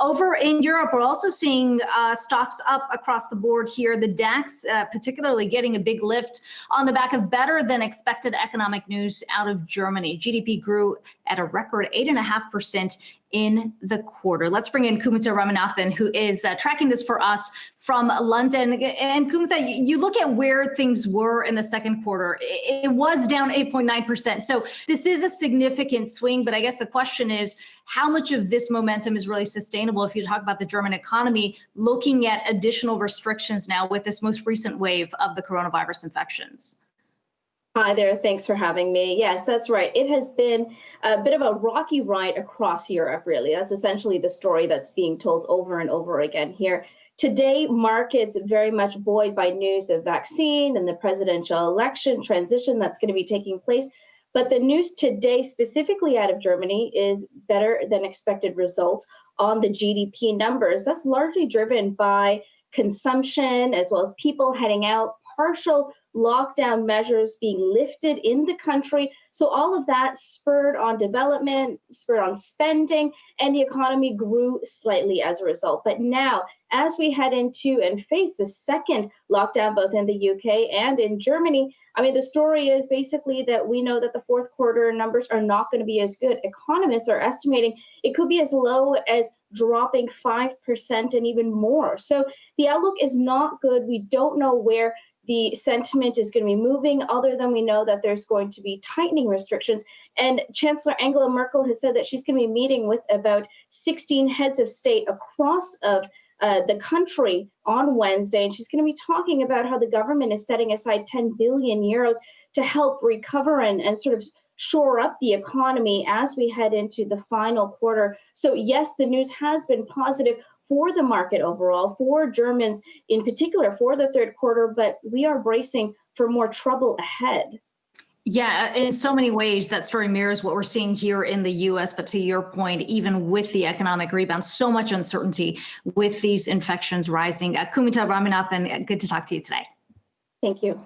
Over in Europe, we're also seeing stocks up across the board here. The DAX particularly getting a big lift on the back of better than expected economic news out of Germany. GDP grew at a record 8.5% in the quarter. Let's bring in Kumutha Ramanathan, who is tracking this for us from London. And Kumutha, you look at where things were in the second quarter. It was down 8.9%. So this is a significant swing, but I guess the question is, how much of this momentum is really sustainable if you talk about the German economy looking at additional restrictions now with this most recent wave of the coronavirus infections? Hi there. Thanks for having me. Yes, that's right. It has been a bit of a rocky ride across Europe, really. That's essentially the story that's being told over and over again here. Today, markets very much buoyed by news of vaccine and the presidential election transition that's going to be taking place. But the news today, specifically out of Germany, is better than expected results on the GDP numbers. That's largely driven by consumption as well as people heading out, partial lockdown measures being lifted in the country. So all of that spurred on development, spurred on spending, and the economy grew slightly as a result. But now, as we head into and face the second lockdown, both in the UK and in Germany, I mean, the story is basically that we know that the fourth quarter numbers are not going to be as good. Economists are estimating it could be as low as dropping 5% and even more. So the outlook is not good. We don't know where the sentiment is going to be moving, other than we know that there's going to be tightening restrictions. And Chancellor Angela Merkel has said that she's going to be meeting with about 16 heads of state across the country on Wednesday. And she's going to be talking about how the government is setting aside 10 billion euros to help recover and sort of shore up the economy as we head into the final quarter. So yes, the news has been positive for the market overall, for Germans in particular, for the third quarter, but we are bracing for more trouble ahead. Yeah, in so many ways, that story mirrors what we're seeing here in the U.S. But to your point, even with the economic rebound, so much uncertainty with these infections rising. Kumutha Ramanathan, good to talk to you today. Thank you.